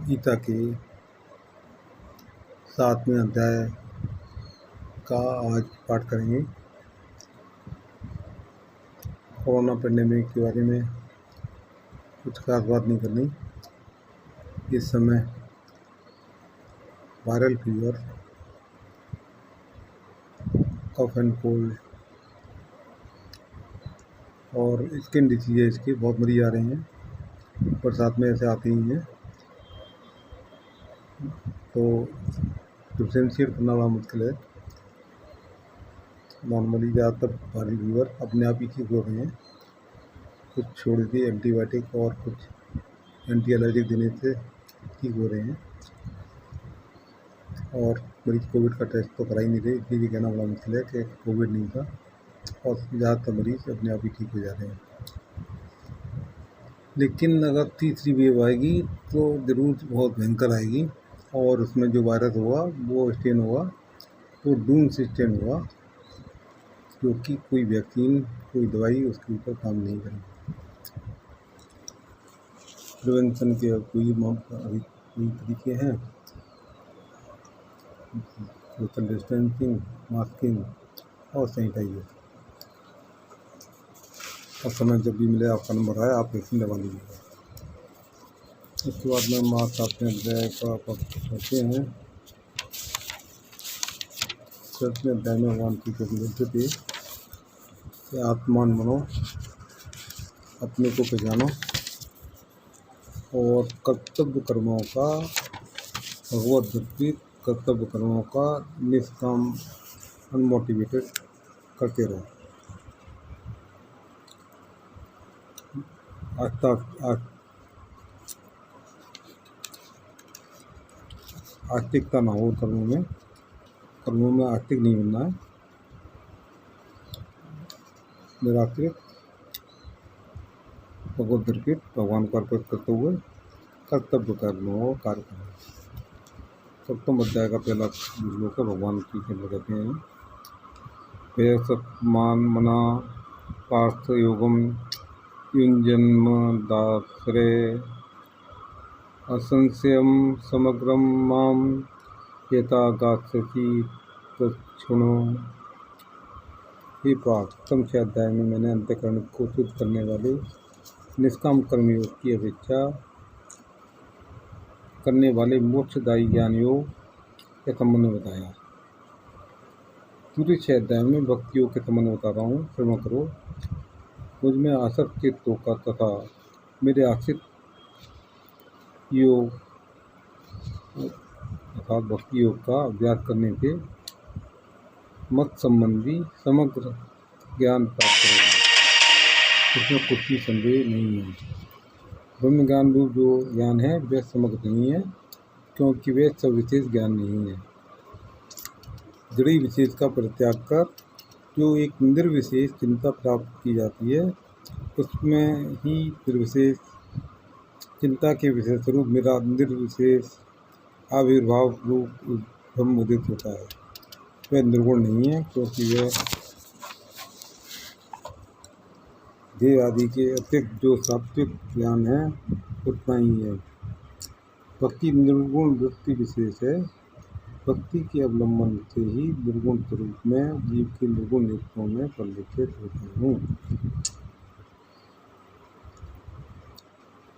गीता के 7वें अध्याय का आज पाठ करेंगे। कोरोना पेंडेमिक के बारे में कुछ खास बात नहीं करनी। इस समय viral fever, cough and cold और स्किन डिसीजेज के बहुत मरीज आ रहे हैं। बरसात में ऐसे आते ही हैं, तो डिफ्रेंशिएट करना बड़ा मुश्किल है। नॉर्मली ज़्यादातर वायरल फीवर अपने आप ही ठीक हो रहे हैं। कुछ छोड़ दिए एंटीबायोटिक और कुछ एंटी एलर्जिक देने से ठीक हो रहे हैं। और मरीज कोविड का टेस्ट तो करा ही नहीं रहे, इसलिए ये कहना बड़ा मुश्किल है कि कोविड नहीं था। और ज़्यादातर मरीज अपने आप ही ठीक हो जा रहे हैं। लेकिन अगर तीसरी वेव आएगी तो ज़रूर बहुत भयंकर आएगी, और उसमें जो वायरस होगा वो स्ट्रेन होगा, तो डूम से स्ट्रेन होगा, क्योंकि कोई वैक्सीन, कोई दवाई उसके ऊपर काम नहीं करेगी। प्रिवेंशन के अभी कोई तरीके हैं, सोशल डिस्टेंसिंग, मास्किंग और सैनिटाइजर। और समय जब भी मिले आपका नंबर आए, आप वैक्सीन लगवा लीजिएगा। उसके बाद में मास्क अपने अध्याय का पढ़ते हैं। 7वें अध्याय में भगवान की बोलते थे कि आत्मान बनो, अपने को पहचानो और कर्तव्य कर्मों का, भगवत भक्ति कर्तव्य कर्मों का निष्काम अनमोटिवेटेड करते रहो। आस्तिकता ना हो कर्मों में आस्तिक नहीं बनना है। निराश्रित, भगवत अर्पित, भगवान को अर्पित करते हुए कर्तव्य कर्मों कार्य करना। 7वें अध्याय का पहला श्लोक है, भगवान की कहते हैं, वे सत्मान मना पार्थ योगम युंजन्म दासरे असंशयम समग्रम माम यथा गास्यति तच्छृणु। हे पार्थ, 7वें अध्याय में मैंने अंतःकरण को शुद्ध करने वाले निष्काम कर्मयोग की अपेक्षा करने वाले मोक्षदायी ज्ञान योग के संबंध में बताया। पूरे 6 अध्याय में भक्ति योग के संबंध में बता रहा हूँ, श्रवण करो। मुझ में आसक्त चित्तों का तथा मेरे आश्रित योग अर्थात भक्ति योग का अभ्यास करने से मत संबंधी समग्र ज्ञान प्राप्त करेंगे। इसमें कुछ भी संदेह नहीं है। ब्रह्म ज्ञान रूप जो ज्ञान है वह समग्र नहीं है, क्योंकि वह सविशेष ज्ञान नहीं है। जड़ी विशेष का परित्याग कर जो एक निर्विशेष चिंता प्राप्त की जाती है, उसमें ही निर्विशेष चिंता के विशेष स्वरूप मेरा निर्विशेष आविर्भाव रूप ब्रह्म उदित होता है। वह निर्गुण नहीं है, क्योंकि वह देह आदि के अतिरिक्त जो सात्विक ज्ञान है उतना ही है। भक्ति निर्गुण वृत्ति विशेष है। भक्ति के अवलंबन से ही निर्गुण स्वरूप में जीव के निर्गुण नेत्रों में परिलक्षित होता हूँ।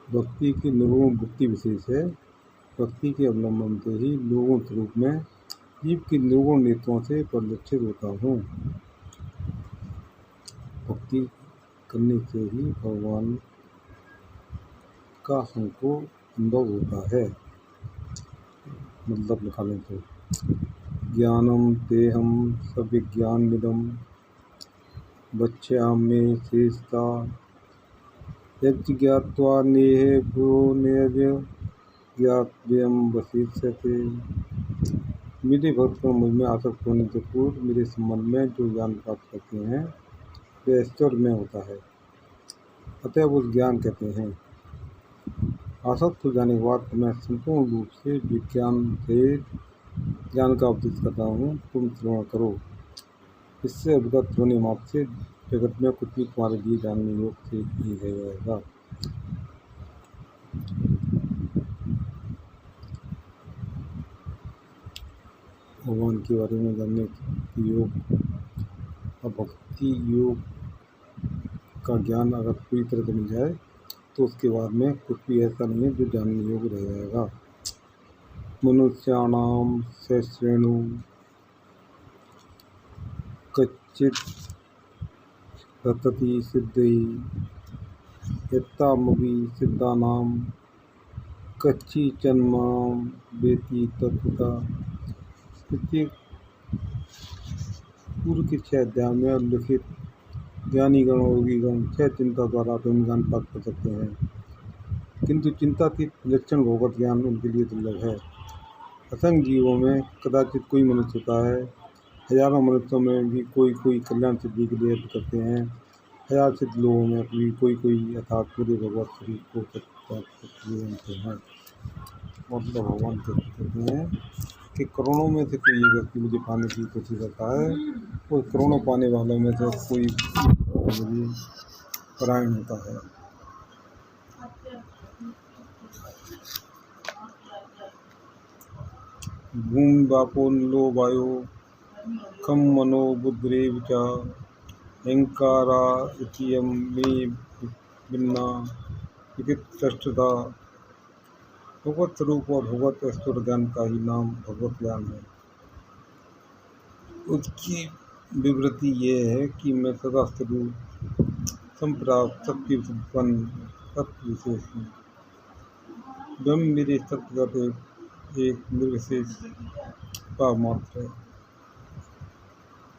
भक्ति की निर्गुण वृत्ति विशेष है। भक्ति के अवलंबन से ही निर्गुण स्वरूप में जीव के निर्गुण नेत्रों से परिलक्षित होता हूँ। भक्ति करने से ही भगवान का हमको अनुभव होता है। मतलब निकालें तो ज्ञानम तेहम सविज्ञानमिदं वक्ष्यामि शेषता यज्ञ ज्ञात्वा नेह भ्यो निज ज्ञातव्यम वशिष्यते। मेरे भक्तगण मुझ में आसक्त होने से पूर्व मेरे संबंध में जो ज्ञान प्राप्त करते हैं वह ईश्वर में होता है, अतः उस ज्ञान कहते हैं। आसक्त हो जाने के बाद मैं संपूर्ण रूप से विज्ञान से ज्ञान का उपदेश करता हूँ, तुम श्रवण करो। इससे अवगत होने मात्र से जगत में कुछ भी तुम्हारे लिए जानने योग्य से नहीं रह जाएगा। के बारे में जानने की योग और भक्ति योग का ज्ञान अगर पूरी तरह से मिल जाए तो उसके बाद में कुछ भी ऐसा नहीं है जो जानने योग्य रह जाएगा। मनुष्याणाम सहस्रेणु कच्चित् रतति सिद्धि यत्तामपि सिद्धानां कच्चिन्मां वेत्ति तत्त्वतः। प्रत्येक पूर्व के 6 अध्याय में उल्लिखित ज्ञानी गण योगी गण 6 चिंता द्वारा ब्रह्म ज्ञान प्राप्त कर सकते हैं, किंतु चिंतातीत विलक्षण भगवत ज्ञान उनके लिए दुर्लभ है। असंख्य जीवों में कदाचित कोई मनुष्य होता है, हजारों मनुष्यों में भी कोई कल्याण सिद्धि के लिए यत्न करते हैं, हजार सिद्ध लोगों में भी कोई अर्थात पूरे भगवत शरीर को प्राप्त होते हैं। मतलब भगवान कहते हैं कि करोड़ों में से कोई व्यक्ति मुझे पाने की कोशिश करता है और करोड़ों पाने वालों में से कोई मुझे परायण होता है। भूमि बापो नीलो वायो खम मनो बुद्धिरेव च अहंकारा इतियम मे भिन्ना विचित्रष्टता। भगवत स्वरूप और भगवत ऐश्वर्य ज्ञान का ही नाम भगवत ज्ञान है। उसकी विवृत्ति ये है कि मैं सदा स्वरूप संप्राप्त शक्ति संपन्न तत्व विशेष हूँ। ब्रह्म मेरे सत्यगत एक निर्विशेष भाव मात्र है,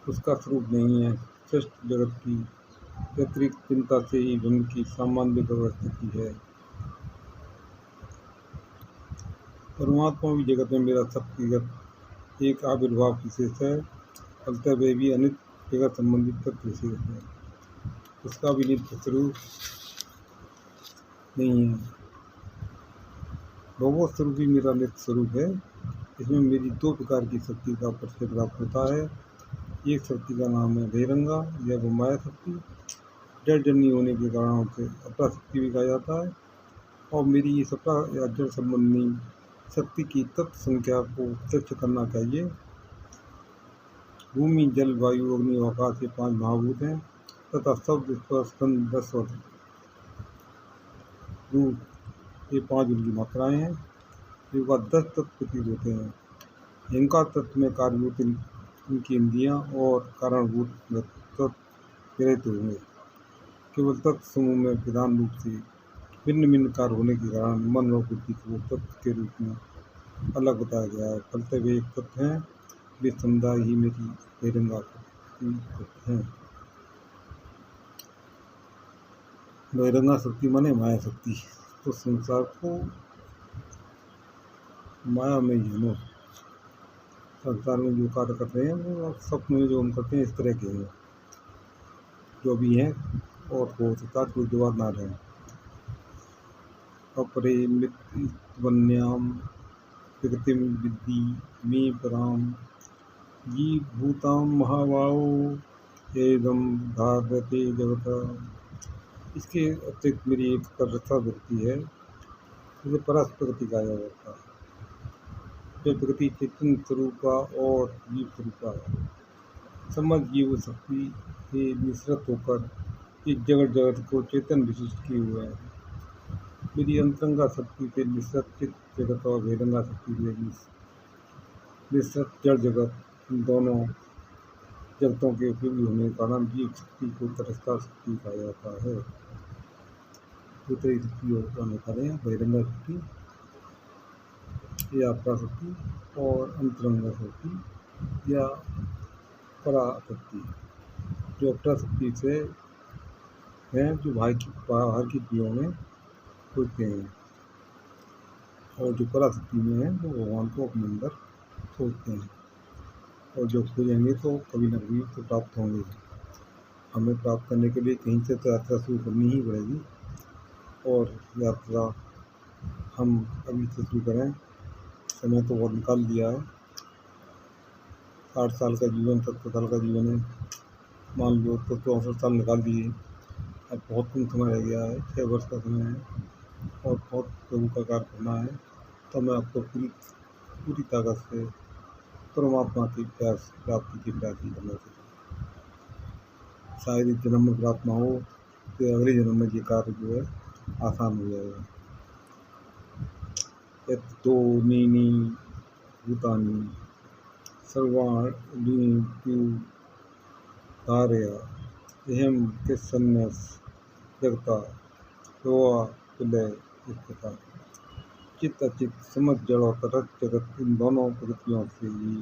उसका स्वरूप नहीं है। सृष्टि जगत की अतिरिक्त चिंता से ही ब्रह्म की सामान्य स्थिति है। परमात्मा भी जगत में मेरा शक्तिगत एक आविर्भाव विशेष है, फलतः वे भी अनित्य जगत संबंधित तत्व विशेष है, उसका भी नित्य स्वरूप नहीं है। भगवत स्वरूप ही मेरा नित्य स्वरूप है। इसमें मेरी 2 प्रकार की शक्ति का परिचय प्राप्त होता है। एक शक्ति का नाम है बहिरंगा या माया शक्ति, जड़ जन्य होने के कारण उसे अपरा शक्ति भी कहा जाता है। और मेरी इस अपरा या जड़ संबंधी शक्ति की तत्व संख्या को प्रत्यक्ष करना चाहिए। भूमि जल वायु अग्नि और आकाश ये 5 महाभूत हैं तथा शब्द स्पर्श गंध रस और रूप ये 5 उनकी मात्राएं हैं। ये 10 तत्व प्रतीत होते हैं। अहंकार तत्व में कार्यभूत इनकी इंद्रियां और कारणभूत तत्व प्रेरित होंगे। केवल तत्व समूह में प्रधान रूप से भिन्न भिन्न कार्य होने के कारण मन और बुद्धि को तत्व के रूप में अलग बताया गया है। फलतः वे एक तत्व हैं, वे समुदाय ही मेरी बहिरंगा शक्ति हैं। बहिरंगा शक्ति माने माया शक्ति। तो संसार को माया में ही है। संसार में जो कार्य कर रहे हैं वो स्वप्न में जो हम करते हैं इस तरह के हैं जो भी हैं, और हो सकता है कोई जवाब ना रहे। अपरे मित्रवन्याम प्रकृतिम विद्धि मे पराम जी भूताम महावाओ एदम धारते जगत। इसके अतिरिक्त मेरी एक पररथा वृत्ति है, जिसे परस प्रकृति कहा जाता है। जो प्रकृति चेतन स्वरूपा और जीव स्वरूपा है। समझ जीव शक्ति से मिश्रित होकर इस जगत जगत को चेतन विशिष्ट किए हुए है। मेरी अंतरंगा शक्ति से मिश्रित चित्त जगत और बहिरंगा शक्ति से मिश्रित जड़ जगत, इन दोनों जगतों के उपयोगी होने के कारण जीव शक्ति को तटस्था शक्ति कहा जाता है। दूसरी शक्ति योगदान करें बहिरंगा शक्ति या अपराशक्ति और अंतरंगा शक्ति या पराशक्ति। जो अपराशक्ति से हैं जो बाहर की क्रियाओं में खोजते हैं, और जो पराशक्ति में है वो भगवान को अपने अंदर खोजते हैं। और जो खोजेंगे तो कभी न कभी तो प्राप्त होंगे। हमें प्राप्त करने के लिए कहीं से तो यात्रा शुरू करनी ही पड़ेगी, और यात्रा हम अभी से शुरू करें। समय तो बहुत निकाल दिया है। 60 साल का जीवन, 70 साल का जीवन है, मान लो तो 64 साल निकाल दिए। अब बहुत कम समय रह गया है, 6 वर्ष का समय है, और बहुत प्रभु का कार्य करना है। तो मैं आपको पूरी ताकत से परमात्मा की प्यास प्राप्ति की प्यासी करने से शायद इस जन्म में प्राप्त ना हो तो अगले जन्म में ये कार्य जो है आसान हो जाएगा। यत्तो नीनी भूतानि सर्वाणि धारया अहम कृष्णन्यस जगता रोआ प्रलय इस प्रकार चित्त अचित समझ जड़ और तटस्थ जगत इन दोनों प्रकृतियों से ही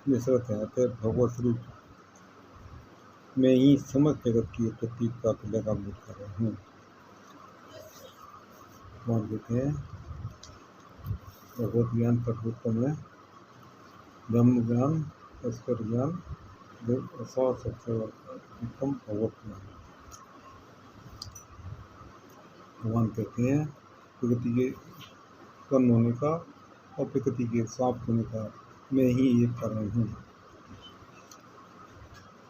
मिश्रित है। अतः भगवत स्वरूप में ही समस्त जगत की उत्पत्ति का प्रलय का बोध कर रहा हूँ। मान देते हैं भगवत ज्ञान परमोत्तम है, ब्रह्म ज्ञान, ईश्वर ज्ञान, सबसे उत्तम भगवत ज्ञान। भगवान कहते हैं प्रकृति के उत्पन्न होने का और प्रकृति के समाप्त होने का मैं ही एक कारण हूँ।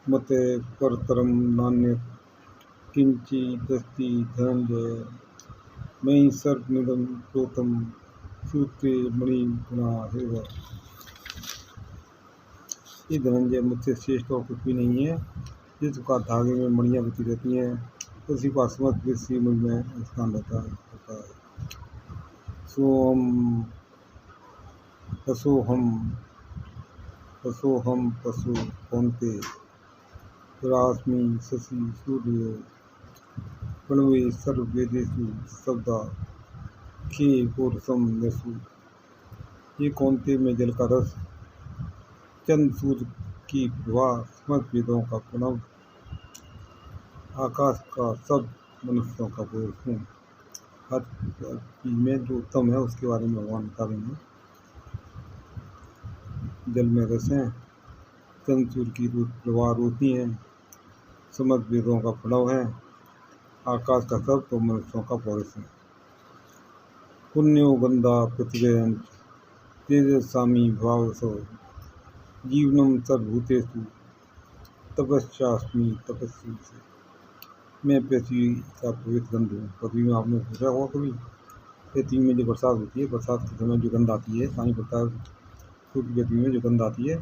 मते परतरम नान्य किंची दस्ति धनंजय मैं ही सर्वनिदम प्रोतम सूत्रे मणि गुणा हेव। ये धनंजय मुझसे श्रेष्ठ और कुछ भी नहीं है। जिस प्रकार धागे में मणियाँ बची रहती हैं उसी का समस्त विश्व मुझ में स्थान रहता है। सोहम पशु कौन्ते रास्मि शशि सूर्यो प्रणवे सर्ववेदेषु शब्दा खे पुरुषम यशु। ये कौन्ते में जल का रस, चंद्र सूर्य की प्रभा, समस्त वेदों का प्रणव, आकाश का सब मनुष्यों का पुरुष हूँ। हर चीज में जो उत्तम है उसके बारे में भगवान बता रहे हैं। जल में रस है, चंद्र सूर्य की प्रभा रोशनी है, समस्त वेदों का प्रणव है, आकाश का सब तो मनुष्यों का पौरुष है। पुण्यो गंधा पृथ्वी तेजस्वामी भावसो जीवनम सर्वभूतेषु तपस्यास्मि तपस्वी से। मैं पृथ्वी का पवित्र गंध हूँ। पृथ्वी में आपने पूछा होगा कभी, पृथ्वी में जो बरसात होती है, बरसात के समय जो गंध आती है, पानी पड़ता है सूर्य पृथ्वी में जो गंध आती है,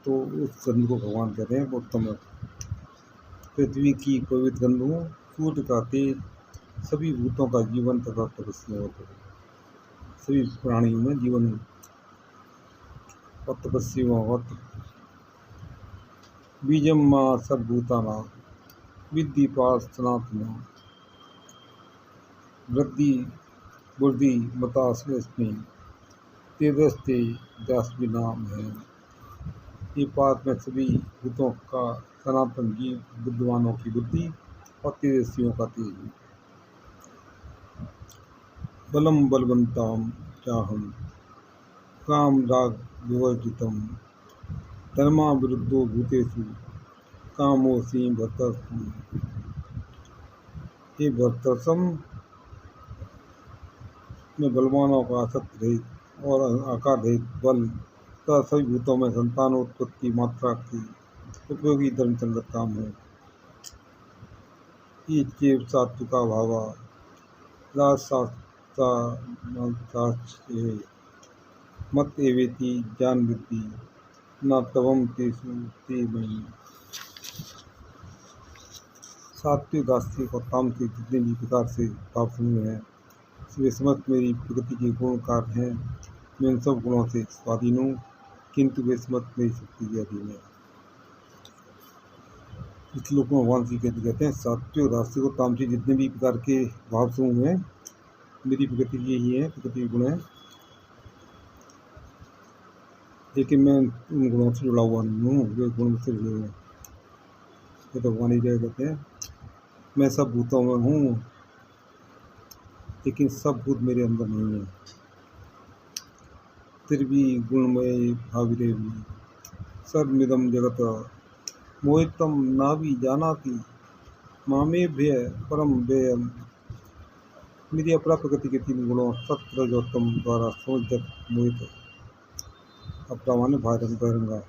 तो उस गंध को भगवान कहते हैं उत्तम है। पृथ्वी की पवित्र गंध हूँ, सूर्य का तेज, सभी भूतों का जीवन तथा तपस्या होता है। सभी प्राणियों में जीवन और तपस्या होता। बीजम माँ सर्वभूताना विद्धि पास सनातना वृद्धि बुद्धि मतास्मि तेजस्ते जास्मि नाम है। ये पात में सभी भूतों का सनातन जीव, बुद्धिमानों की बुद्धि और तेजस्वियों का तेज। बलम बलवंताम चाहम काम राग विवर्जितम धर्मा विरुद्धो भूतेषु कामोसी भर्तसम। हे भर्तसम, में बलवानों का आसक्त रहित और आकार रहित बल तथा सभी भूतों में संतानोत्पत्ति मात्रा की उपयोगी धर्म संगत काम है। ये चेव सात्विका भावा राजशास्त्र मत एवेति ज्ञान बुद्धि न तवम तेसु ते मयि। सात्विक, आस्तिक और तामसिक जितने भी प्रकार से भाव समूह हैं, वे समस्त मेरी प्रकृति के गुण कार्य हैं। मैं उन सब गुणों से स्वाधीन हूँ, किंतु वे समस्त मेरी शक्ति के अधीन है। इस श्लोक में भगवान श्री कहते हैं सात्विक, आस्तिक और तामसिक जितने भी प्रकार के भाव समूह हैं मेरी प्रकृति के ही है, प्रकृति के गुण है, लेकिन मैं उन गुणों से जुड़ा हुआ नहीं हूँ, वे गुण से जुड़े हुए हैं। ये तो भगवान ही कहते हैं मैं सब भूतों में हूँ, लेकिन सब भूत मेरे अंदर नहीं है। त्रिवी गुणमय भाविरेवी सर्वमिदं जगत मोहितम नाभि जानाति मामे भय परम व्ययम। मेरी अपरा प्रकृति के तीन गुणों सत्य रजोत्तम द्वारा समझ मोहित। अपरा माने बहिरंगा।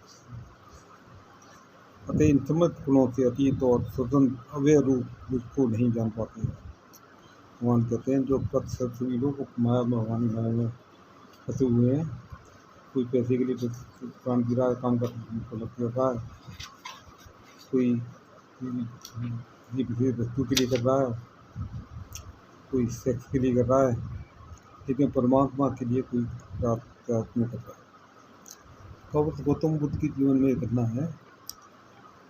अतः इन समस्त गुणों से अतीत और स्वतंत्र अव्यय रूप मुझको नहीं जान पाते। भगवान कहते हैं जो प्रतिशत सभी लोग माया में, भगवान माया में फंसे हुए हैं, कोई पैसे के लिए काम गिरा है, काम कर रहा है, कोई किसी विशेष वस्तु के लिए कर रहा है, कोई सेक्स के लिए कर रहा है, लेकिन परमात्मा के लिए कोई प्रयास नहीं कर रहा है। तो अब गौतम बुद्ध के जीवन में करना है।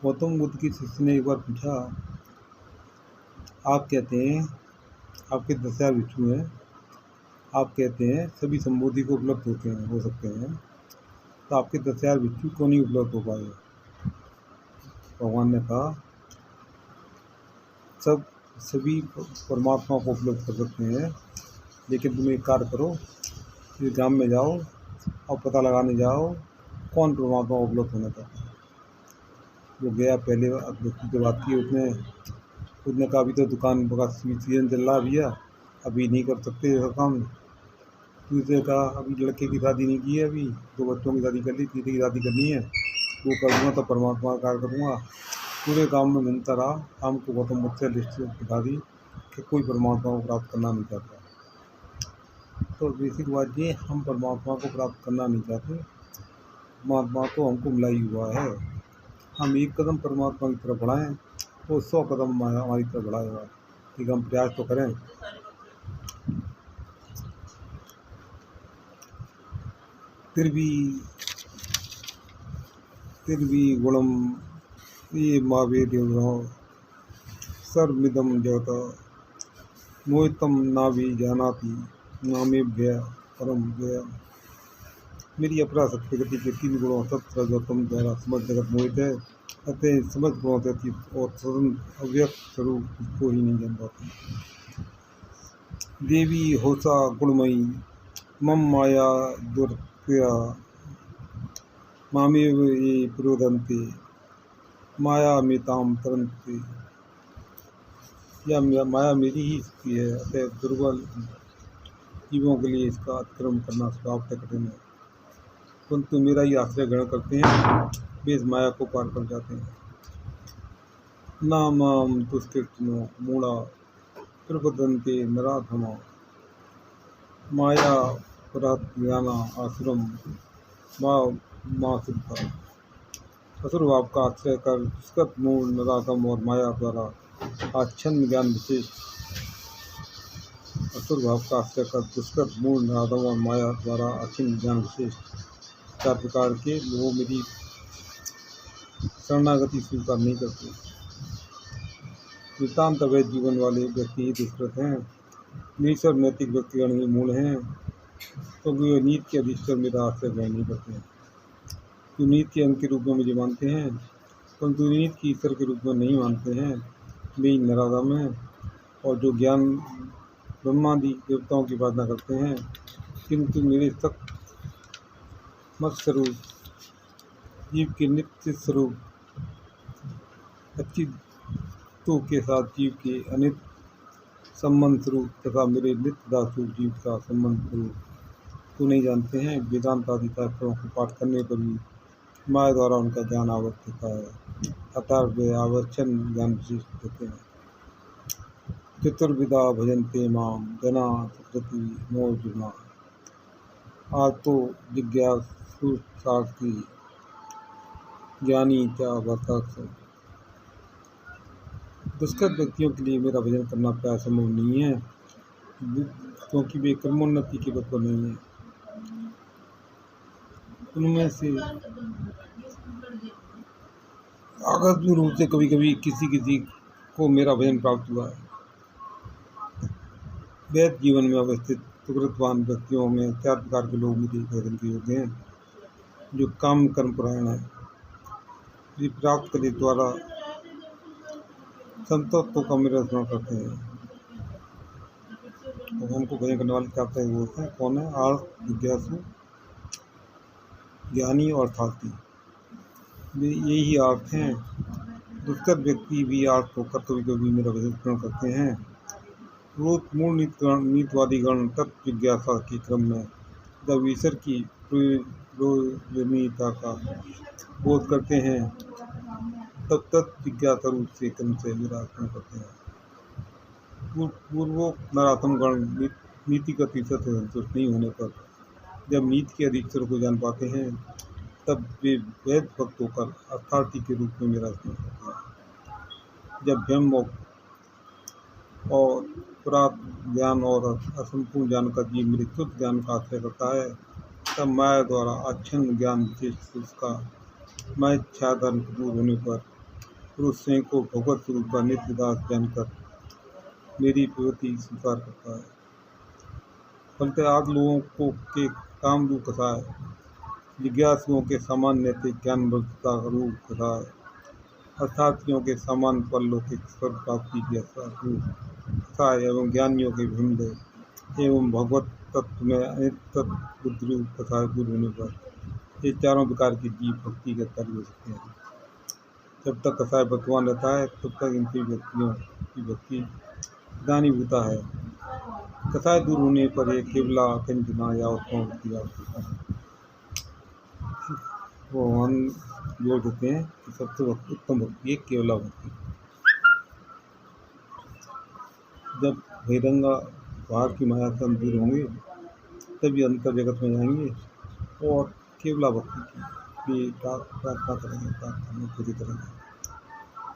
गौतम बुद्ध की शिष्य ने एक बार पूछा, आप कहते हैं आपके 10,000 भिक्षु हैं, आप कहते हैं सभी संबोधि को उपलब्ध हो सकते हैं, तो आपके 10,000 भिक्षु क्यों नहीं उपलब्ध हो पाए? भगवान ने कहा, सभी परमात्मा को उपलब्ध कर सकते हैं, लेकिन तुम एक कार्य करो, इस गांव में जाओ और पता लगाने जाओ कौन परमात्मा को उपलब्ध होना चाहता है। वो गया, पहले व्यक्ति से बात की, उसने कहा अभी तो दुकान का सीजन चल रहा है भैया, अभी नहीं कर सकते ऐसा काम। दूसरे कहा अभी लड़के की शादी नहीं की है, अभी 2 बच्चों की शादी कर ली, तीसरे की शादी करनी है, वो कर दूँगा तो परमात्मा का कार्य करूँगा। पूरे काम में घूमता रहा। शाम को गौतम बुद्ध से लिस्ट बता दी कि कोई परमात्मा को प्राप्त करना नहीं चाहता। तो बेसिक बात ये, हम परमात्मा को प्राप्त करना नहीं चाहते, परमात्मा तो हमको मिला ही हुआ है। हम एक कदम परमात्मा की तरफ बढ़ाएं, वो 100 कदम हमारी तरफ बढ़ाएगा। ठीक, हम प्रयास तो करें। फिर भी गुणम ये महावीर सर्वमिदं जगत मोहितम ना भी जानाति नामेभ्य परम व्यय। मेरी अपरा शक्ति गति के 3 गुणों सत्य गौतम द्वारा समझ जगत मोहित है, अतः समझ गुणों से अतीत और सदन अव्यक्त स्वरूप को ही नहीं जान पाते। देवी होसा गुणमयी मम माया दुर्क्रिया मामेव ये प्रोदन्ते माया मेताम तरन्ते। या माया मेरी ही शक्ति है, अतः दुर्बल जीवों के लिए इसका अतिक्रमण करना स्वभाव कठिन है, परंतु मेरा ही आश्रय ग्रहण करते हैं, वे इस माया को पार कर जाते हैं। नाम दुष्कृत्नो मूढ़ा प्रबदन्ते नराधमा माया पराज्ञाना आश्रम माँ सिद्धा। असुर भाव का आश्रय कर दुष्कृत मूल नराधम और माया द्वारा आच्छन्न ज्ञान विशेष असुर भाव का आश्रय कर दुष्कृत मूल नराधम और माया द्वारा आच्छन्न ज्ञान विशेष 4 प्रकार के लोग मेरी शरणागति स्वीकार नहीं करते। नितांत अवैध जीवन वाले व्यक्ति ही दुष्कृत हैं, निश्चर नैतिक व्यक्तिगण ही मूल हैं, क्योंकि वे नीति के अधिष्ठर मेरा आश्रय ग्रहण नहीं करते हैं। जो नीति के अंग के रूप में मुझे मानते हैं, परंतु नीति की ईश्वर के रूप में नहीं मानते हैं, वे ही नराधम हैं। और जो ज्ञान ब्रह्मादि देवताओं की प्रार्थना करते हैं, किंतु मेरे सत्य मत स्वरूप जीव के नित्य स्वरूप अचित्तों के साथ जीव के अनित संबंध स्वरूप तथा मेरे नित्य दास जीव का संबंध स्वरूप तो नहीं जानते हैं। वेदांत आदि शास्त्रों को पाठ करने पर भी माया द्वारा उनका ज्ञान आवृत होता है, अतः वे आवर्चन ज्ञान विशिष्ट होते हैं। चतुर्विधा भजन्ते माम जना सप्तति मोर्जुना आतो जिज्ञासु सार्थी ज्ञानी क्या वर्तक। दुष्कृत व्यक्तियों के लिए मेरा भजन करना प्राय संभव नहीं है, क्योंकि वे कर्मोन्नति के पथ पर नहीं है। उनमें से आकस्मिक रूप से कभी कभी किसी को मेरा भजन प्राप्त हुआ है। वैध जीवन में अवस्थित सुकृतवान व्यक्तियों में 4 प्रकार के लोग मेरे भजन के योग्य हैं। जो काम कर्म परायण है, जो प्राप्त करने द्वारा संतों का मेरा स्मरण करते हैं। भगवान को भजन करने वाले 4 तरह के होते हैं। कौन है? आर्थ, जिज्ञासु, ज्ञानी और अर्थार्थी। वे यही अर्थ हैं। दुष्कृत व्यक्ति भी अर्थ होकर कभी कभी मेरा भजन करते हैं। मूल नीतिवादी गण तत्व जिज्ञासा के क्रम में जब ईश्वर की प्रयोजनीयता का बोध करते हैं, तब तत्व जिज्ञासा रूप से क्रम से मेरा अर्पण करते हैं। पूर्वोक्त नराधम गण नीतिगत ईश्वर से संतुष्ट नहीं होने पर जब नीति के अधिक स्तर को जान पाते हैं तब वे वैध भक्त होकर अर्थार्थी के रूप में मेरा स्मरण करते हैं। जब ब्रह्म और प्राप्त ज्ञान और असंपूर्ण ज्ञान का जीव मेरे शुद्ध ज्ञान का आश्रय करता है, तब माया द्वारा आच्छन्न ज्ञान विशेष पुरुष का मैं इच्छाधर्म दूर होने पर पुरुष स्वयं को भगवत स्वरूप का नित्य दास जानकर मेरी प्रवृत्ति स्वीकार करता है। फलतः आदि लोगों को के कामरूप कथाएं, जिज्ञासुओं के समान नैतिक ज्ञान वर्धता रूप कथाएं, अर्थार्थियों के समान परलौकिक स्वर्ग प्राप्ति की कथाएं एवं ज्ञानियों के ब्रह्मदय एवं भगवत तत्व में अनित्य बुद्धि रूप कथाएं दूर होने पर ये चारों प्रकार की जीव भक्ति के कार्य हो सकते हैं। जब तक कसाय वर्तमान रहता है तब तक इनकी व्यक्तियों की भक्ति दानीभूता है। कसाय दूर होने पर ये केवला कंजना या उत्तम भक्ति आवश्यकता है। भगवान जोड़ देते हैं कि सबसे उत्तम भक्ति है केवला भक्ति। जब बहिरंगा बाहर की माया से दूर होंगे तभी अंतर जगत में जाएंगे और केवला भक्ति की प्रार्थना करेंगे, प्रार्थना पूरी करेंगे।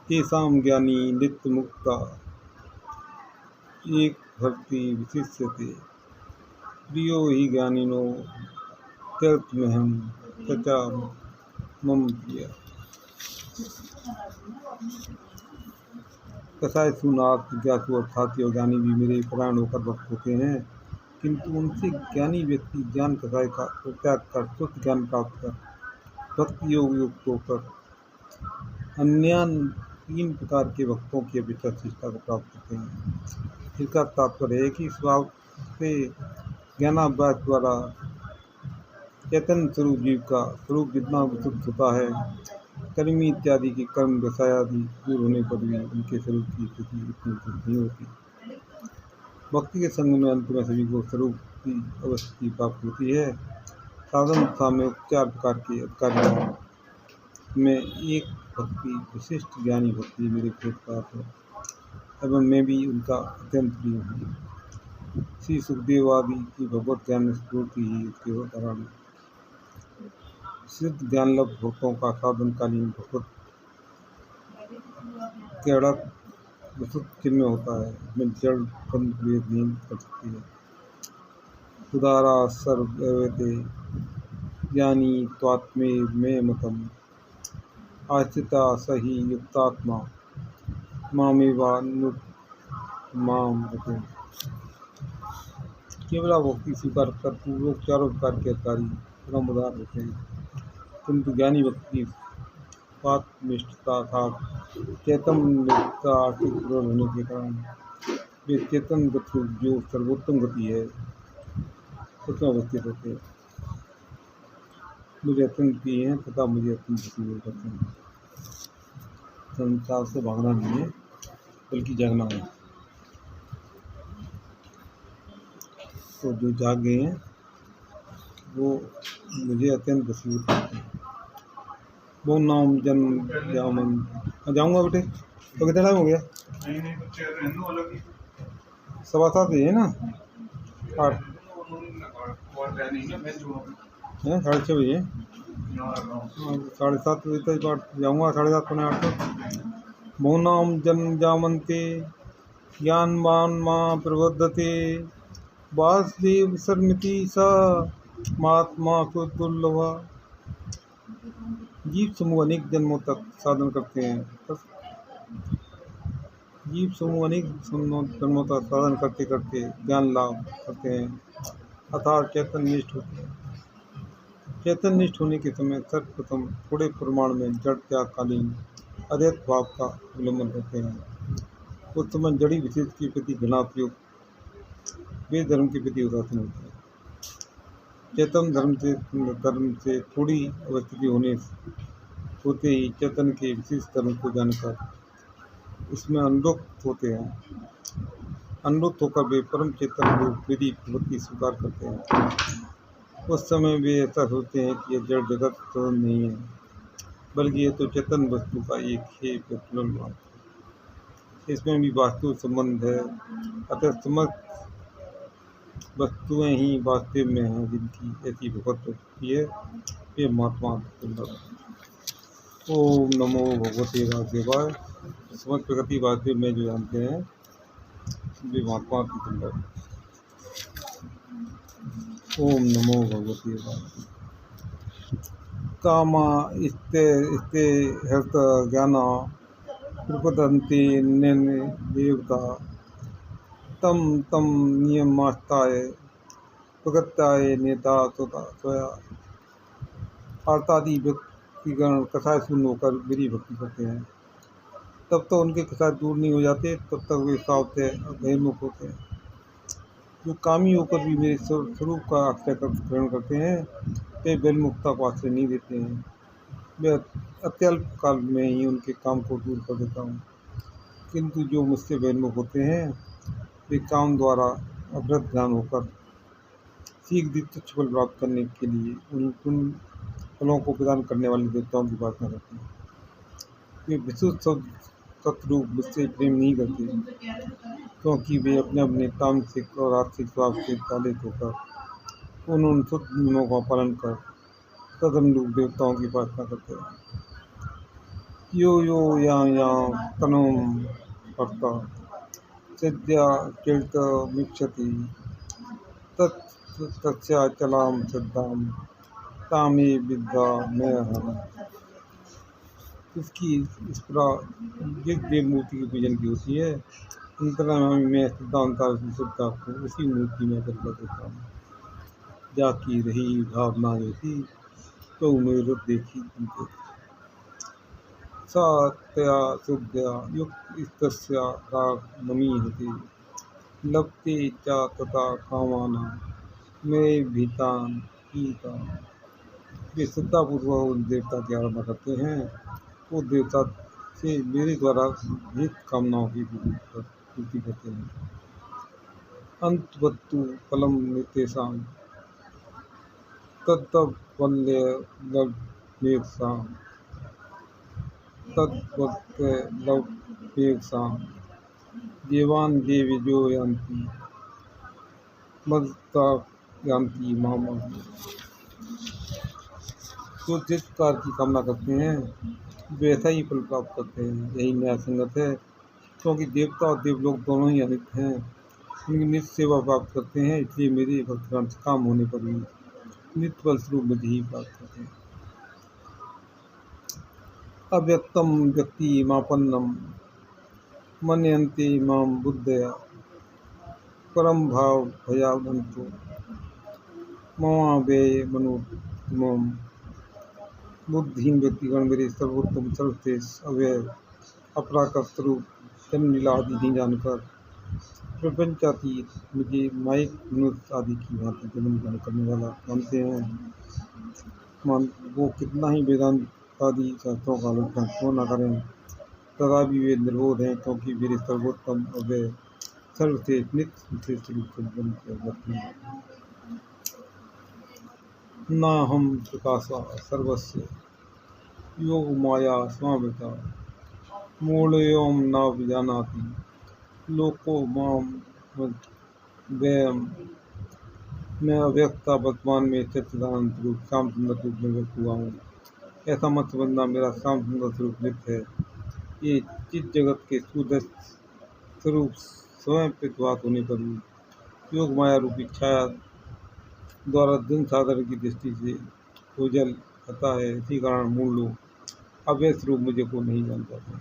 तेषां ज्ञानी नित्य मुक्ता एक भक्ति विशिष्यते प्रियो हि ज्ञानिनो त्यक्तमेहं तथा मम प्रिय। कसाय सुनाथ जिज्ञासु अर्थात ज्ञानी भी मेरे परायण होकर भक्त होते हैं, किंतु उनसे ज्ञानी व्यक्ति ज्ञान कसाय का त्याग कर शुद्ध ज्ञान प्राप्त कर भक्ति योग युक्त होकर अन्य 3 प्रकार के भक्तों की अपेक्षा श्रेष्ठता को प्राप्त करते हैं। इसका तात्पर्य है कि स्वभाव से ज्ञानाभ्यास द्वारा चैतन्य स्वरूप जीव का स्वरूप जितना विशुद्ध होता है, कर्मी इत्यादि की कर्म दशायादि दूर होने पर भी उनके स्वरूप की स्थिति इतनी विशुद्ध नहीं होती। भक्ति के संग में अंत में सभी को स्वरूप की अवस्था की प्राप्त होती है। साधन दशा में 4 प्रकार के अधिकारियों में एक भक्ति विशिष्ट ज्ञानी भक्ति मेरे प्रेत है एवं मैं भी उनका अत्यंत प्रिय हूँ। श्री सुखदेव आदि की भगवत ज्ञान स्फूर्ति ही उसके उदाहरण है। सिद्ध ज्ञानलभ भक्तों का साधनकालीन भगवत केड़ा विशुद्ध चिन्ह होता है, इसमें जड़ बंद भेद नहीं कर सकती है। उदारा सर्वते ज्ञानी त्वात्मे में मतम आस्थिता सही युक्तात्मा मामेवा माम रते। केवला भक्ति स्वीकार कर पूर्वक चारों प्रकार के अधिकारी परम उदार होते हैं, किंतु ज्ञानी भक्ति आत्मनिष्ठता अर्थात चैतन्यता आर्थिक पूर्ण होने के कारण वे चेतन गति जो सर्वोत्तम गति है उसमें अवस्थित होते हैं। मुझे अत्यंत प्रिय हैं तथा मुझे अत्यंत पसंद करते हैं। संसार से भागना नहीं है बल्कि जागना है। तो जो जाग गए हैं वो मुझे अत्यंत पसंद करते हैं। वो नाम जन्म जामन जाऊँगा बेटे तो कितना टाइम हो गया? 7:15 है ना, 8 है 6:30 बजे 7:30 बजे तक जाऊँगा, 7:30 पौने 8 तक। मौनाम जन्म जामन्ते ज्ञानवान माँ प्रबद्धते वासुदेव सर्मिति सा महात्मा को दुर्लभा। जीव समूह अनेक जन्मों तक साधन करते हैं। जीव समूह अनेक जन्मों तक साधन करते करते ज्ञान लाभ करते हैं अर्थात चैतन्यनिष्ठ होते हैं। चैतन्यनिष्ठ होने के समय सर्वप्रथम थोड़े प्रमाण में जड़ त्यागकालीन अद्वैत भाव का अवलंबन करते हैं। उस समय जड़ी विशेष के प्रति घृणा उपयोग वे धर्म के प्रति उदासीन होते हैं। चेतन धर्म से थोड़ी अवस्थिति होते ही चेतन के विशेष धर्म को जानकर इसमें अनुरक्त होते हैं। अनुरक्त होकर वे परम चेतन रूप विधि प्रवृत्ति स्वीकार करते हैं। उस समय वे ऐसा सोचते हैं कि यह जड़ जगत स्वतंत्र नहीं है, बल्कि यह तो चेतन वस्तु का एक ही प्रतिबिंब मात्र। इसमें भी वास्तु संबंध है। अतः समस्त वस्तुएं ही वास्तव में हैं जिनकी ऐसी भगवत होती है, वे महात्मा दुर्लभ है। ओम नमो भगवते वासुदेवाय। समझ प्रगति वास्तव में जो जानते हैं वे महात्मा दुर्लभ है। ओम नमो भगवते वासुदेवाय। कामा इस्ते इस्ते हर्त ज्ञाना प्रपदन्ति देवता तम तम नियमास्ताय प्रगत्याय नेता स्वया। अर्थादि व्यक्तिगण कसाय शून्य होकर मेरी भक्ति करते हैं, तब तो उनके कसाय दूर नहीं हो जाते, तब तक वे सावते बहिर्मुख होते हैं। जो कामी होकर भी मेरे स्वरूप का आश्रय ग्रहण करते हैं, वे बहिर्मुखता को आश्रय नहीं देते हैं। मैं अत्यल्प काल में ही उनके काम को दूर कर देता हूँ। किंतु जो मुझसे बहिर्मुख होते हैं, वे काम द्वारा अवृत ध्यान होकर शीघ्र तुच्छ फल प्राप्त करने के लिए उन फलों को प्रदान करने वाले देवताओं की उपासना करते हैं। वे विशुद्ध सतरूप मुझसे प्रेम नहीं करते, क्योंकि वे अपने अपने तामसिक और आर्थिक स्वभाव से चालित होकर उन शुद्ध नियमों का पालन कर तदनुरूप देवताओं की उपासना करते हैं। यो यो यां तनुम भक्ता सिद्ध्या कीर्तमिच्छति तस्याचलां श्रद्धां तामे विद्या में हम। इसकी इस प्रकार जिस देव मूर्ति की पूजन की होती है, अंतरामी में श्रद्धा को उसी मूर्ति में कर देता हूँ। जाकी रही भावना जैसी तो मेरे देखी तुमको सात्या शुद्ध्या युक्त इस्तस्या राग नमी होती लपते चा तथा कामाना में भीतान पीता। वे श्रद्धापूर्वक उन देवता की आराधना करते हैं, वो देवता से मेरे द्वारा निहित कामनाओं की पूर्ति करते हैं। अंतवत्तु फलम नितेषां तद्वल्ल्य लभ्येषां तद्वत्ते लभ्येषां देवान् देवयो यान्ति मद्भक्ता यान्ति माम्। जो जिस प्रकार की कामना करते हैं वैसा ही फल प्राप्त करते हैं। यही न्याय संगत है, क्योंकि देवता और देवलोक दोनों ही अनित्य हैं। उनकी नित्य सेवा प्राप्त करते हैं, इसलिए मेरे भक्तगण काम होने पर भी नित्य फलस्वरूप मुझे ही प्राप्त करते हैं। अव्यक्तम व्यक्ति मापन्नम मनयन्ते माम बुद्धया परम भाव भयावंतो ममाव्यय मनोत्तमम्। बुद्धिहीन व्यक्तिगण मेरे सर्वोत्तम सर्वश्रेष्ठ अव्यय अपराकृत स्वरूप जन्म लीला आदि नहीं जानकर प्रपंचातीत मुझे माइक मनुष्य आदि की भांति जन्म ग्रहण करने वाला मानते हैं। वो कितना ही वेदांत आदि शास्त्रों का आलोचना क्यों न करें, तथा भी वे निर्बोध हैं, क्योंकि मेरे सर्वोत्तम अव्यय सर्वश्रेष्ठ नित्य विशेष रूप से जन्म के अवगत हैं। न हम प्रकाशा सर्वस्य योग माया समावृता मूढ़योम न विजानाति लोको माम व्ययम। मैं अव्यक्ता वर्तमान में सच्चिदानंद रूप श्याम सुंदर रूप में व्यक्त हुआ हूँ। ऐसा मत समझना, मेरा श्याम सुंदर स्वरूप नित्य है। ये चित्त जगत के सूर्य स्वरूप स्वयं प्रतिभात होने पर भी योग माया रूपी छाया द्वारा दिन साधन की दृष्टि से ओझल आता है। इसी कारण मूल लोग अव्यय स्वरूप मुझे को नहीं जान पाते।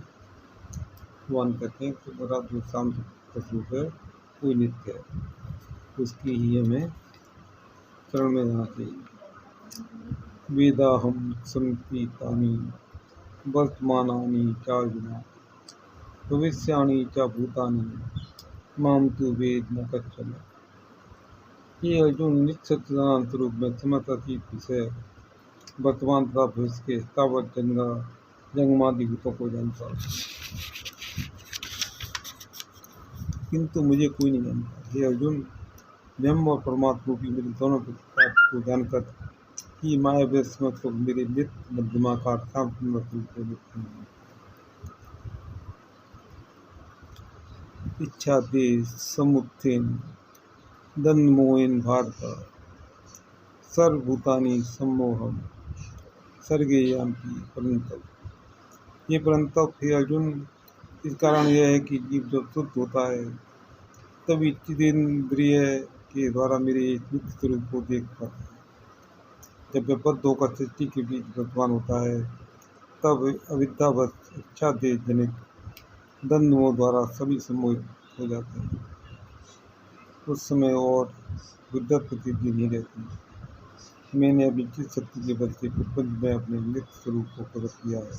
भगवान कहते हैं कि मेरा जो शाम स्वरूप है कोई नित्य है, उसकी ही हमें शरण में जाना चाहिए। वेदाहम संकीतानि वर्तमानानि चार्जुना भविष्याणि च भूतानि माम तु वेद न कच्चन। ये अर्जुन नित्य सच्चिदानंद स्वरूप में समस्त अतीत विषय वर्तमान तथा भविष्य के स्थावर जंगमादि भूतों को जानता है, किंतु मुझे कोई नहीं जानता। हे अर्जुन, ब्रह्म और परमात्मा रूपी मेरे दोनों प्रकार को जानकर ही माया व्यस्त को मेरे नित्य मध्यमाकार शाम सुंदर स्वरूप में लिखते हैं। इच्छा देश समुत्थेन दन्मोहिन भारत सर्वभूतानि सम्मोहम सर्गे यान्ति परंतप। ये परंतप हे अर्जुन, इस कारण यह है कि जीव जब शुद्ध होता है तभी चिदेंद्रिय के द्वारा मेरे नित्य स्वरूप को देख पाता है। जब वह बद्ध होकर सृष्टि के बीच वर्तमान होता है तब अविद्यावश इच्छा देश जनित द्वंद्वों द्वारा सभी सम्मोहित हो जाते हैं। उस समय और विद्वत प्रतीति नहीं रहती। मैंने अभी चित्त शक्ति के बल से प्रपंच में अपने नित्य स्वरूप को प्रकट किया है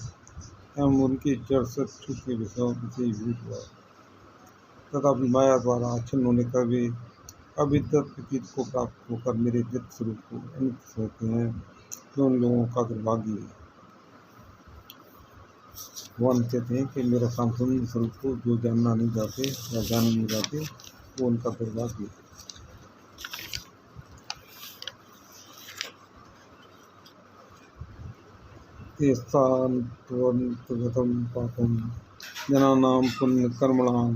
एवं उनके जड़ सत्सु के विषयों से भूत हुआ तथापि माया द्वारा आच्छन्न होने का वे अविद्वत प्रतीत को प्राप्त होकर मेरे नित्य स्वरूप को अनित्य समझते हैं, जो उन लोगों का दुर्भाग्य है। भगवान कहते हैं कि मेरा सांख्य स्वरूप को जो जानना नहीं चाहते या जान नहीं चाहते वो उनका दुर्भाग्य है। तेषान्तवन्तगतं पापं जनानां पुण्यकर्मणां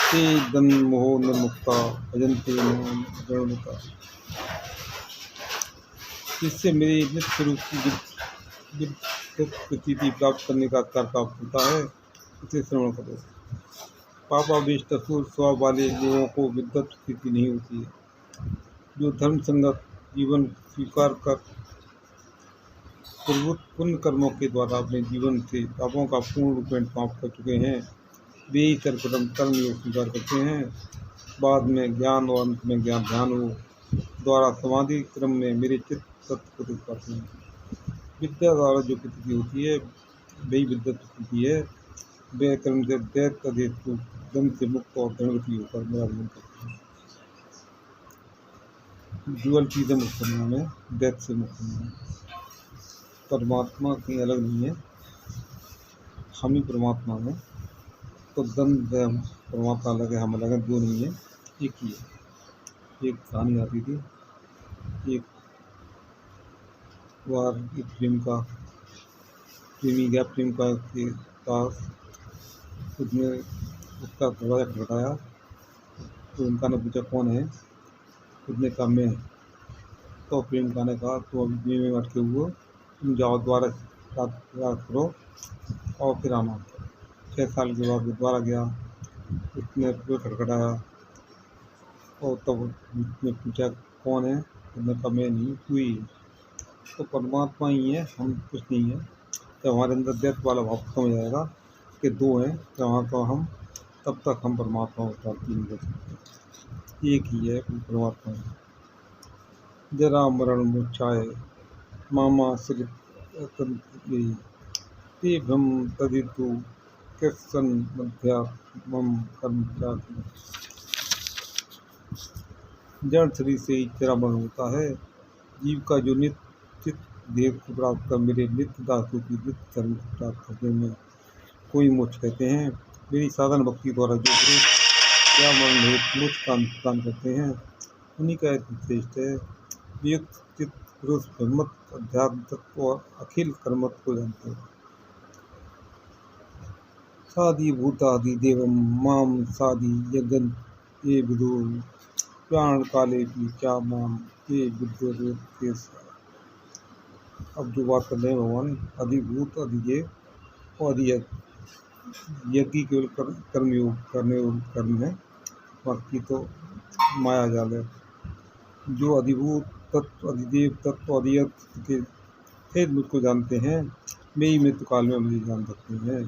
ते जन्मोह निर्मुक्ता भजन्ते मां अजन्मता। इससे मेरे नित्य स्वरूप की विद्युत प्रतीति प्राप्त करने का कार्य प्राप्त होता है, इसे श्रवण करो। पापाविष्ट असुर स्वभाव वाले लोगों को विद्युत प्रतीति नहीं होती है। जो धर्म संगत जीवन स्वीकार कर पूर्वोक्त पुण्य कर्मों के द्वारा अपने जीवन से पापों का पूर्ण रूपेण समाप्त कर चुके हैं, वे ही सर्वप्रथम कर्म योग स्वीकार करते हैं। बाद में ज्ञान और अंत में ज्ञान ध्यान हो द्वारा समाधि क्रम में मेरे चित्त तत्व को देख पाते हैं। विद्या द्वारा जो प्रतीति होती है वही विद्युत प्रतीति है। वे कर्म से दैत्य अधेश दम से मुक्त और गणगति होकर मेरा भजन करते हैं। डुअलिटी से मुक्त करना में, दैत्य से मुक्त करना। परमात्मा कहीं अलग नहीं है, हम ही परमात्मा हैं। तो द्वंद्व परमात्मा अलग है, हम अलग हैं, दो नहीं है, एक ही है। एक कहानी आती थी, एक बार एक प्रेमी गया प्रेमिका के पास। उसने उसका दरवाजा खटखटाया तो उनका ने पूछा कौन है। उसने कहा मैं। तो प्रेमिका ने कहा तो अभी में अटके हुए, तुम जाओ द्वारा रात करो और फिर आना। 6 साल के बाद दोबारा गया, उसने फिर खटखटाया और तब उसने पूछा कौन है। उसने कहा मैं नहीं, तू ही है। तो परमात्मा ही है, हम कुछ नहीं है। जब हमारे अंदर दैत्य वाला भाव खत्म हो जाएगा कि दो हैं जहाँ तो हम, तब तक हम परमात्मा को प्राप्त नहीं कर सकते। एक ही है परमात्मा। जरा मरण मूर्छाए मामाश्रित ते ब्रह्म तदितु कृष्ण मध्यात्मम कर्म त्याग। जड़ शरीर से ही तेरा मरण होता है। जीव का जो नित्य देह को प्राप्त कर मेरे नित्य दासों की नित्य धर्म को प्राप्त करने में कोई मोक्ष कहते हैं। मेरी साधन भक्ति द्वारा जो पुरुष क्या मरण रहित मोक्ष का अनुष्ठान करते हैं उन्हीं का श्रेष्ठ है। वियुक्त चित्त पुरुष ब्रह्मत अध्यात्म तत्व और अखिल कर्मत को जानते हैं। साधि भूतादि देवम माम साधि यज्ञ ये विदु प्राण काले भी क्या माम ये विद्युत। अब जो बात कर रहे हैं भगवान, अधिभूत अधिदेव और यज्ञ केवल कर्मयोग करने कर्म है, बाकी तो माया जाल है। जो अधिभूत तत्व अधिदेव तत्व अधियत के भेद मुझको जानते हैं, वे ही मृत्यु काल में मुझे जान सकते हैं।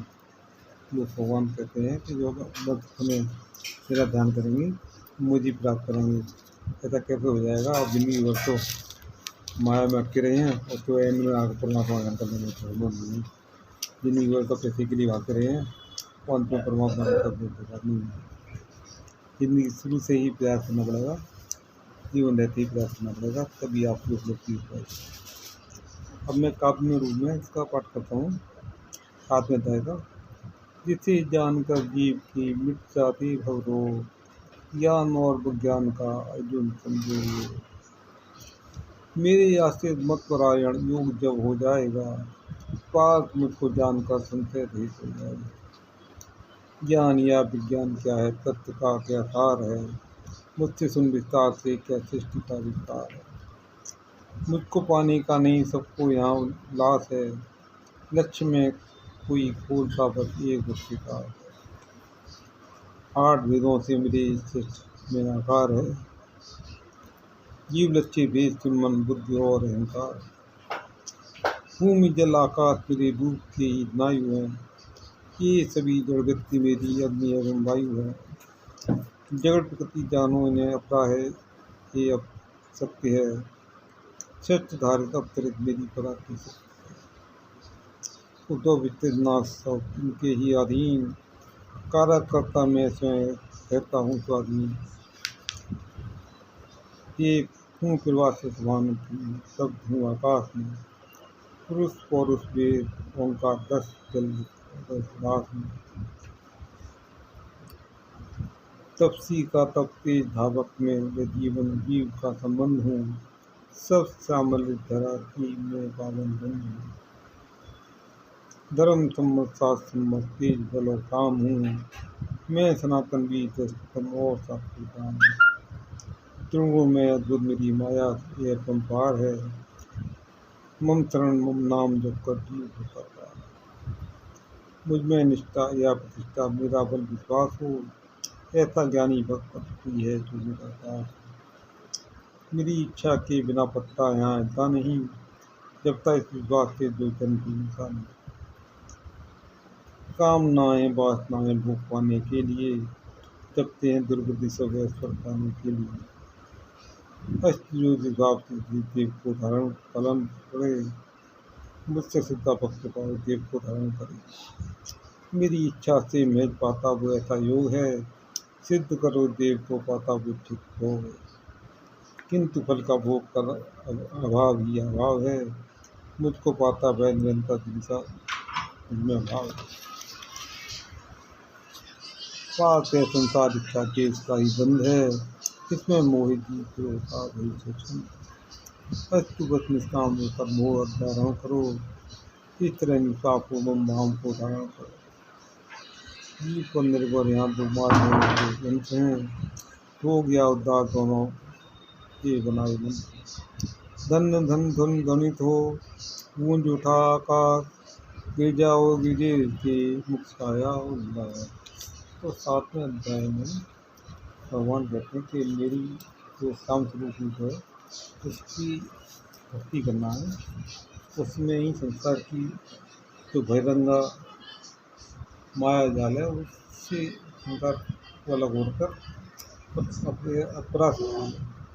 जो भगवान कहते हैं कि जो हमें मेरा ध्यान करेंगे मुझे प्राप्त करेंगे। ऐसा कैसे हो जाएगा? आप जिंदगी भर तो माया में अटके रहे हैं और तो एंड में आकर परमात्मा ध्यान कर लेंगे। जिंदगी भर तो पैसे के लिए भागते रहे हैं और अंत में परमात्मा का नहीं है। जिंदगी शुरू से ही प्रयास करना पड़ेगा, जीवन रहते ही प्रयास करना पड़ेगा, तभी आपकी उपलब्धि हो पाएगी। अब मैं काव्य रूप में इसका पाठ करता हूँ, साथ में जाएगा। जिसे जानकर जीव की मिट जाती भवरोग, ज्ञान और विज्ञान का अर्जुन समझो। मेरे आश्रित मत परायण योग जब हो जाएगा, पार्थ मुझको जानकर संशय रहित हो जाएगा। ज्ञान या विज्ञान क्या है, तत्व का क्या सार है, मुझसे सुन विस्तार से क्या सृष्टि का विस्तार है। मुझको पाने का नहीं सबको यहाँ लाश है। लक्ष्य में कोई फूल सा बस एक पुस्तिका है। 8 भेदों से मेरे सृष्टि में आकार है। जीव लक्ष्य भेद चिन्मन बुद्धि और अहंकार। भूमि जल आकाश मेरे रूप के ही स्नायु हैं। ये सभी जड़ व्यक्ति मेरी अग्नि एवं वायु है। जगत प्रकृति जानो इन्हें अपरा है, ये अब सत्य है। सत्य धारित अवतरित मेरी परा की शक्ति है। उद्धव विस्तृतनाथ सब इनके ही अधीन। कार्यकर्ता मैं स्वयं रहता हूँ स्वाधीन। ये हूँ प्रभा से समान शब्द हूँ आकाश में। पुरुष पौरुष वेद ओंकार 10 जल 10 दास में। तपसी का तप तेज धावक में वे जीवन जीव का संबंध हूँ। सब श्यामल धरा की मैं पावन बंध हूँ। धर्म सम्मत शास्त्र सम्मत तेज बल और काम हूँ। मैं सनातन बीज स्तम और साक्षी काम हूँ। त्रिगुणों में अद्भुत मेरी माया ये अपरंपार है। मम शरण मम नाम जप कर जीव होता पार। मुझ में निष्ठा या प्रतिष्ठा मेरा बल विश्वास हो। ऐसा ज्ञानी भक्त कोई है जो मेरा दास हो। मेरी इच्छा के बिना पत्ता यहाँ ऐसा नहीं। जब तक इस विश्वास से जो जन की इंसान नहीं। कामनाएं वासनाएं भोग पाने के लिए जपते हैं दुर्गति सब ऐश्वर पाने के लिए। अष्टयोजि भाव से देव को धारण पालन करे। मुझसे सिद्धा भक्त पाओ देव को धारण करे। मेरी इच्छा से महज पाता वो ऐसा योग है। सिद्ध करो देव को पाता वो ठीक भोग है। किंतु फल का भोग कर अभाव ही अभाव है। मुझको पाता वह निरंतर दिशा मुझमें अभाव है। पाप है संसार इच्छा के इसका ही बंध है। इसमें मोहित जी होता वही सोचन। अस्तु बस निष्काम होकर मोह धारण करो। इस तरह निष्पाप हो मम भाव को धारण करो। जीव पर निर्भर यहाँ दो मार्ग वंश हैं। हो गया उद्धार दोनों ये बनाए मन। धन धन धन ध्वनित हो गूंज उठा आकाश। गिर जाओ गिरे के मुख छाया उल्लास। तो 7वें अध्याय में भगवान कहते हैं कि मेरी जो शाम स्वरूप रूप है उसकी भक्ति करना है। उसमें ही संसार की जो भयरंगा माया जाल है उससे संसार को अलग होकर अपने अपराध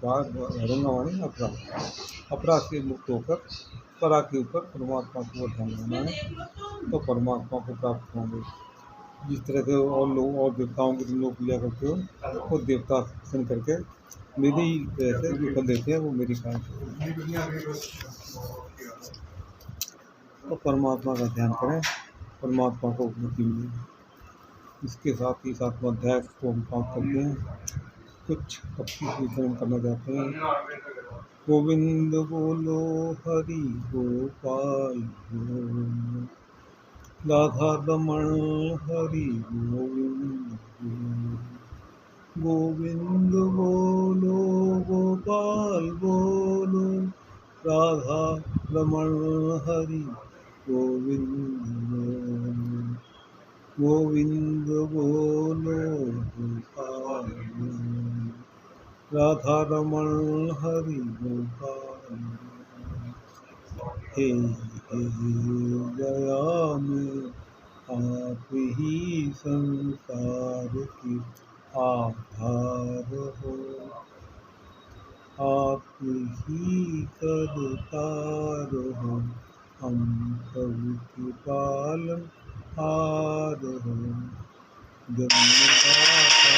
भयरंगा माने अपराध से मुक्त होकर परा के ऊपर परमात्मा को ध्यान देना है। तो परमात्मा को प्राप्त होंगे। जिस तरह से और लोग और देवताओं की तुम लोग पूजा करते हो वो देवता प्रसन्न करके मेरी तरह से जो फल देते हैं वो मेरी कारण तो परमात्मा का ध्यान करें। परमात्मा को उपलब्धि मिलेगी। इसके साथ ही 7वां अध्याय को हम प्राप्त करते हैं। कुछ भक्ति कीर्तन करना चाहते हैं। गोविंद बोलो हरि गोपाल बोलो। राधा रमण हरि गोविंद गोविंद बोलो गोपाल बोलो। राधा रमण हरि गोविंद गोविंद बोलो गोपाल बोलो। राधा रमण हरि गोपाल। हे दया में आप ही संसार की आधार हो। आप ही करतार हो। हम सबके पालन हार हो। जन्मदाता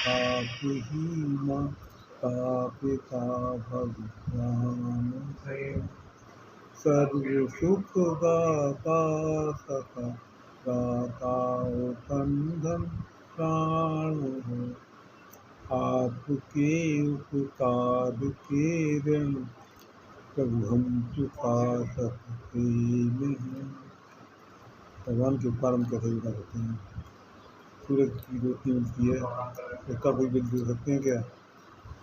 आप ही माता पिता भगवान है। सर्व सुख दाता सखा दाता बंधन प्राण हो। आपके उपकार के ऋण प्रभु हम चुका सकते नहीं। भगवान के उपकार हम कैसे चुका सकते हैं। सूरज की रोशनी मिलती है उसका कोई बिल दे सकते हैं क्या?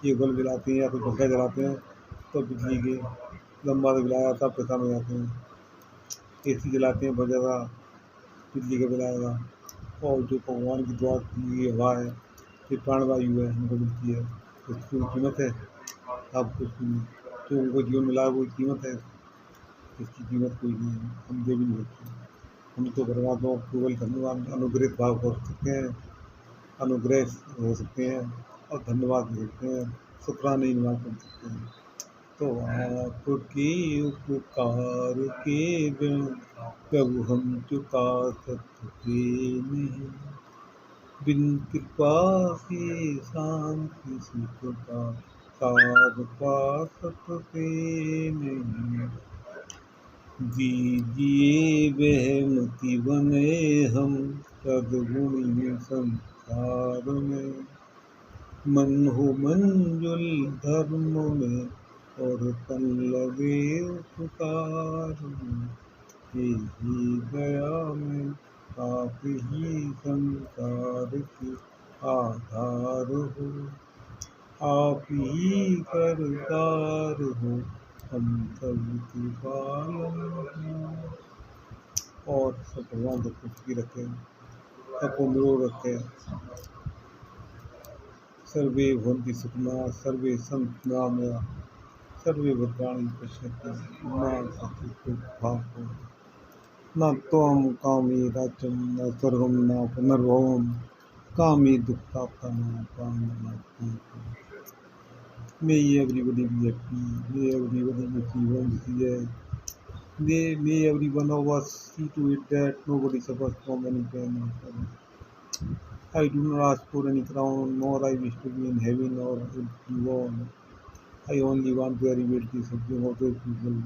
ये बल्ब जलाते हैं या फिर पंखा जलाते हैं तो बिजली के लंबा से बिल आता, परेशान हो जाते हैं। एसी जलाते हैं बहुत ज़्यादा, बिजली का बिल आएगा। और जो भगवान की दुआ की हवा है, ये प्राणवायु है, हमको मिलती है, तो उसकी कोई कीमत है? आपको जो उनको जीवन मिला है वो कीमत है, इसकी कीमत कोई नहीं है, हम दे भी नहीं सकते। हम तो परमात्मा को केवल धन्यवाद अनुग्रहित भाव कर सकते हैं, अनुग्रह हो सकते हैं और धन्यवाद दे सकते हैं, शुक्राने निवास कर सकते हैं। तो आपके उपकार के बिन प्रभु हम चुका सकते नहीं, बिन कृपा से शांति सुख का सार पा सकते नहीं। दीजिए बेहमति बने हम सद्गुणी संसार में, मन हो मंजुल धर्म में और तन लगे उपकार में। ही दया में आप ही संसार के आधार हो, आप ही करतार हो, हम सबके पालन हो। और सब भगवान सबको सुखी रखे, सबको निरोग रखे। सर्वे भवन्ति सुखिनः, सर्वे सन्तु निरामयाः, सर्वे भद्राणि पश्यन्तु मा कश्चित् दुःखभाग्। न त्वं कामी राज्यं न स्वर्गं न पुनर्भवं, कामी दुःखाप्तमोक्षाय। May everybody be happy, may everybody be free from disease, may every one of us see to it that nobody suffers from any pain or sorrow. I do not ask for any crown, nor I wish to be in heaven or beyond. I only want to alleviate the suffering of those people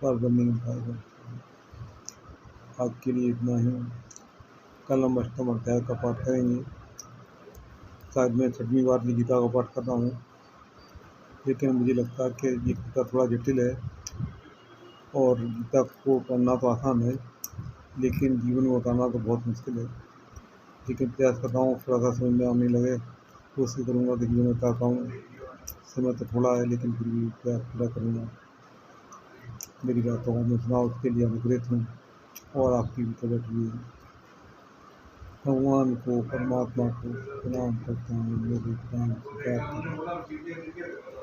who are burning in fire. आज के लिए इतना ही। कल हम अष्टम अध्याय का पाठ करेंगे। शायद मैं 6वीं बार गीता का पाठ कर रहा हूँ, लेकिन मुझे लगता है कि ये गीता थोड़ा जटिल है और गीता को पढ़ना तो आसान है, लेकिन जीवन में उतारना तो बहुत मुश्किल है। लेकिन प्रयास कर रहा हूँ थोड़ा सा समझ में आने लगे, कोशिश करूँगा कि जीवन में उतार पाऊँ। समय तो थोड़ा है, लेकिन फिर भी प्रयास पूरा करूँगा। मेरी बातों को मैं सुना, उसके लिए अनुग्रहित हूँ और आपकी भी तबीयत हुई है। भगवान को, परमात्मा को प्रणाम करता हूँ, मेरे प्राण स्वीकार करें।